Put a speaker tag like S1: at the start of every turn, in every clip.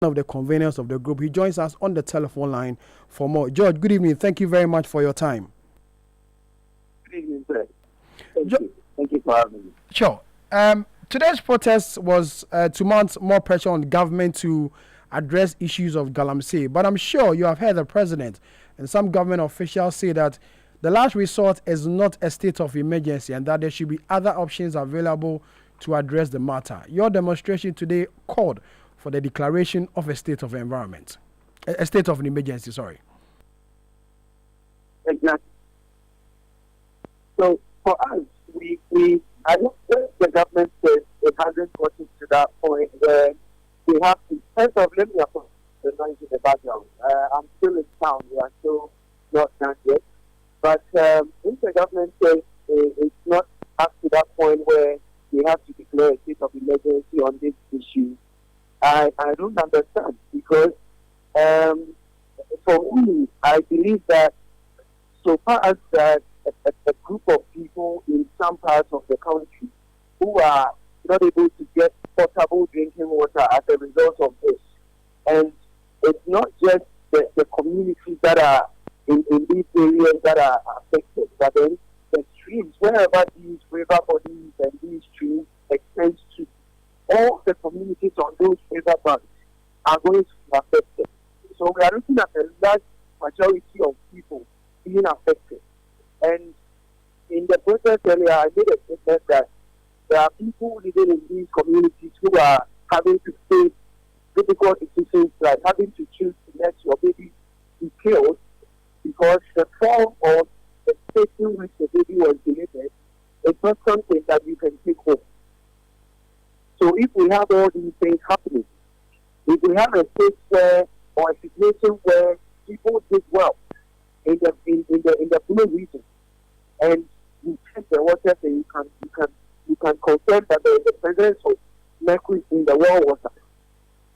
S1: of the conveners of the group. He joins us on the telephone line for more. George, good evening. Thank you very much for your time.
S2: Good evening, sir. Thank you. Thank you for having me.
S1: Sure. Today's protest was to mount more pressure on the government to address issues of Galamsey. But I'm sure you have heard the president and some government officials say that the last resort is not a state of emergency and that there should be other options available to address the matter. Your demonstration today called for the declaration of a state of environment, a state of an emergency, sorry.
S2: Exactly. So for us, I don't think the government says it hasn't gotten to that point where we have to, first of all, let me approach the noise in the background. I'm still in town, we are still not done yet. But if the government says it's not up to that point where we have to declare a state of emergency on this issue, I don't understand, because for me, I believe that so far as that a group of people in some parts of the country who are not able to get potable drinking water as a result of this, and it's not just the communities that are in these areas that are affected, but then the streams, wherever these river bodies and these streams extend to, all the communities on those river banks are going to be affected. So we are looking at a large majority of people being affected. And in the protest earlier, I made a statement that there are people living in these communities who are having to face difficult decisions, like having to choose to let your baby be killed because the form of the state in which the baby was delivered is not something that you can take home. So if we have all these things happening, if we have a state where, or a situation where people did well in the Blue region, and you check the water, and you can confirm that there is a presence of mercury in the well water.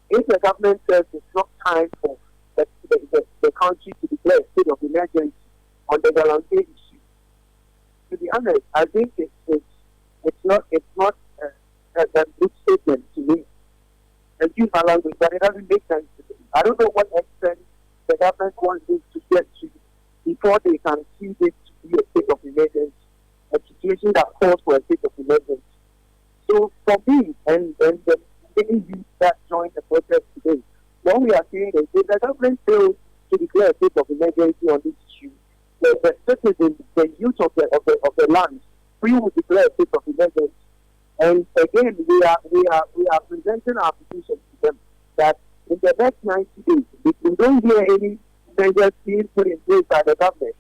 S2: If the government says it's not time for the country to declare a state of emergency on the Galamsey issue, to be honest, I think it's not a good statement to me. And use my language, but it doesn't make sense to me. I don't know what extent the government wants this to get to before they can see this to be a state of emergency, a situation that calls for a state of emergency. So for me and the many youth that joined the protest today, what we are saying is if the government fails to declare a state of emergency on this issue, the citizens, the youth of the land, we will declare a state of emergency. And again, we are presenting our position to them that in the next 90 days, if we don't hear any measures being put in place by the government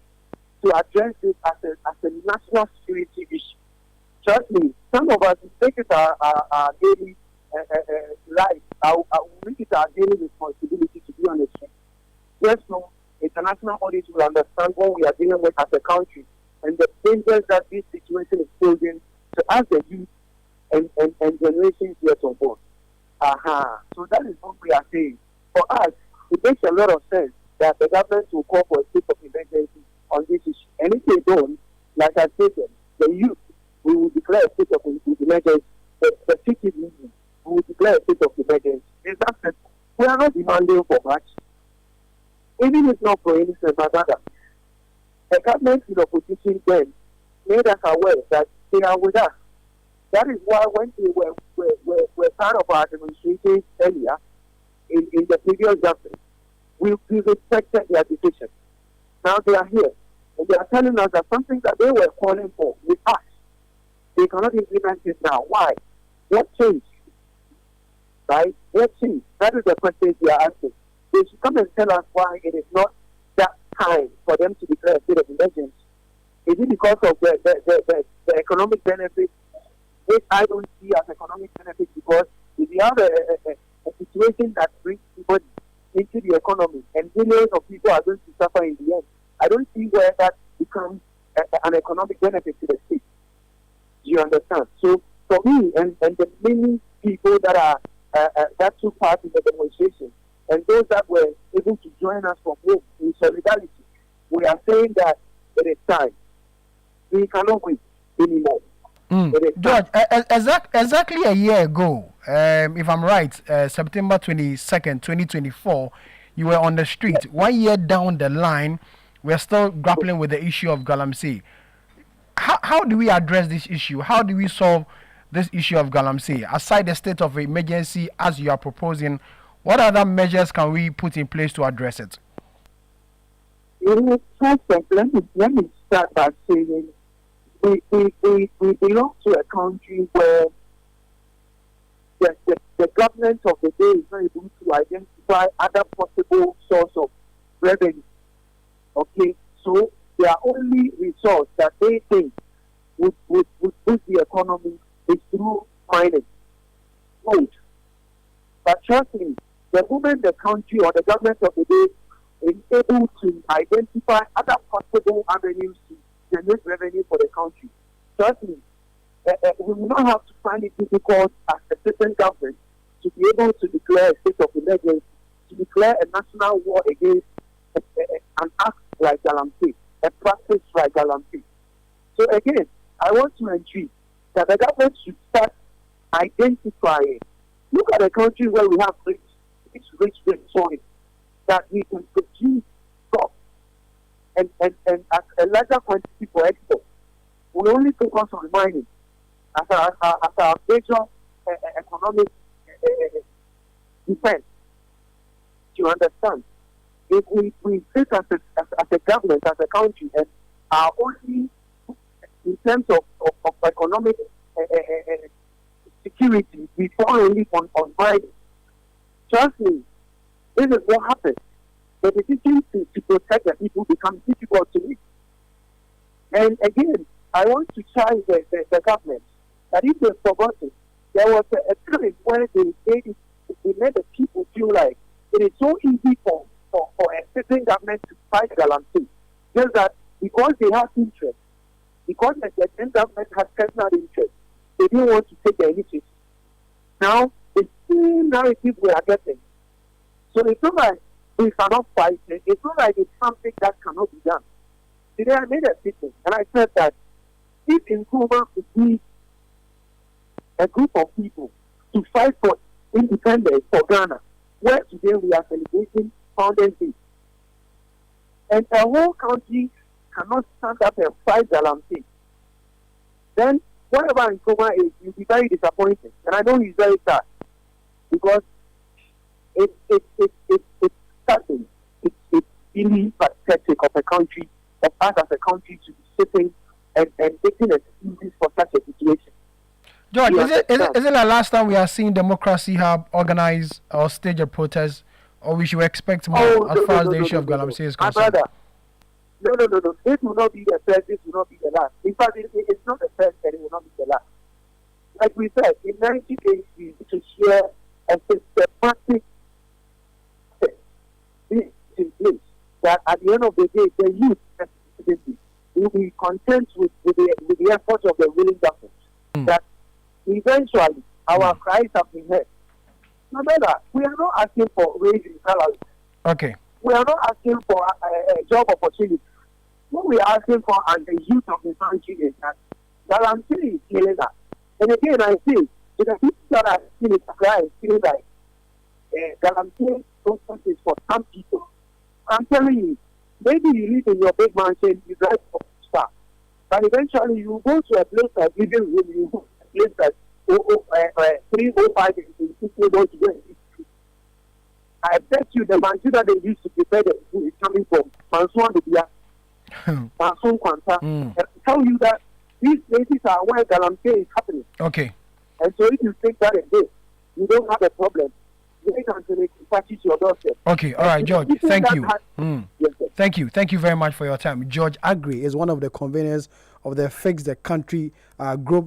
S2: to address this as a national security issue, trust me, some of us take it our daily life, we make it our daily responsibility to be on the street. Just so international audience will understand what we are dealing with as a country and the dangers that this situation is posing to us, the youth, and generations yet on board. So that is what we are saying. For us, it makes a lot of sense that the government will call for a state of emergency on this issue. And if they don't, like I stated, the youth, we will declare a state of emergency. The citizens, we will declare a state of emergency. It's that simple. We are not demanding for much. Even if not for any sense, rather, the government in opposition then made us aware that they are with us. That is why when they were part of our demonstrations earlier in the previous government, we respected their decision. Now they are here, and they are telling us that something that they were calling for with us, they cannot implement it now. Why? What changed? Right? What changed? That is the question we are asking. They should come and tell us why it is not that time for them to declare a state of emergency. Is it because of the economic benefits, which I don't see as economic benefits, because if you have a situation that brings people into the economy and millions of people are going to suffer in the end, I don't see where that becomes an economic benefit to the state. Do you understand? So for me and the many people that are that took part in the demonstration and those that were able to join us from home in solidarity, we are saying that it is time. We cannot wait anymore. It is
S1: George, exactly a year ago, if I'm right, September 22nd, 2024, you were on the street. 1 year down the line, we're still grappling with the issue of Galamsey. How do we address this issue? How do we solve this issue of Galamsey? Aside the state of emergency as you are proposing, what other measures can we put in place to address it?
S2: First of, let me start by saying we belong to a country where the government of the day is not able to identify other possible source of revenue. Okay, so their only resource that they think would boost the economy is through mining, gold. But trust me, the moment the country or the government of the day is able to identify other possible avenues to generate revenue for the country, trust me, we will not have to find it difficult as a certain government to be able to declare a state of emergency, to declare a national war against an act like Galamsey, a practice like Galamsey. So again, I want to entreat that the government should start identifying. Look at a country where we have rich soil that we can produce crops and at a larger quantity for export. We only focus on mining as our major economic defense. You understand? If we sit as a government, as a country, and are only in terms of economic security, we fall only on mining. Trust me, this is what happens. The decision to protect the people becomes difficult to make. And again, I want to challenge the government that if they've forgotten, there was a time where they made the people feel like it is so easy for a certain government to fight Galamsey. Just that because they have interest, because the certain government has personal interest, they didn't want to take the initiative. Now, the same narrative we are getting. So it's not like we cannot fight it. It's not like it's something that cannot be done. Today I made a statement and I said that if Nkrumah could be a group of people to fight for independence for Ghana, where today we are celebrating Founders Day, and a whole country cannot stand up and fight Galamsey, then wherever Nkrumah is, you'll be very disappointed. And I know he's very sad because it's really pathetic of a country, of us as a country to be sitting and taking excuses for such a situation.
S1: George, is it the last time we are seeing Democracy Hub organize or stage a protest, or we should expect more as far as the issue of Galamsey is concerned?
S2: My brother, no. This will not be the first, this will not be the last. In fact, it's not the first and it will not be the last. Like we said, in 1980, to share a systematic in place that at the end of the day, the youth will be content with the efforts of the ruling government. That eventually our cries have been heard. No matter, we are not asking for raising salaries.
S1: Okay.
S2: We are not asking for a job opportunity. What we are asking for as the youth of the country is that Galamsey is killing us. And again, I say, to the people that are feeling crying, feeling like Galamsey process is for some people. I'm telling you, maybe you live in your big mansion, you drive for star, but eventually you go to a place like living room, you go to a place like 305 and people don't go and eat food. I bet you the mansion that they used to prepare the food is coming from Mansuan Dubia, Mansuan Kwanta, and tell you that these places are where Galamsey is happening.
S1: Okay.
S2: And so if you think that again, you don't have a problem.
S1: Okay, all right, George. Thank you.
S2: Yes,
S1: Thank you very much for your time. George Agri is one of the conveners of the Fix the Country group.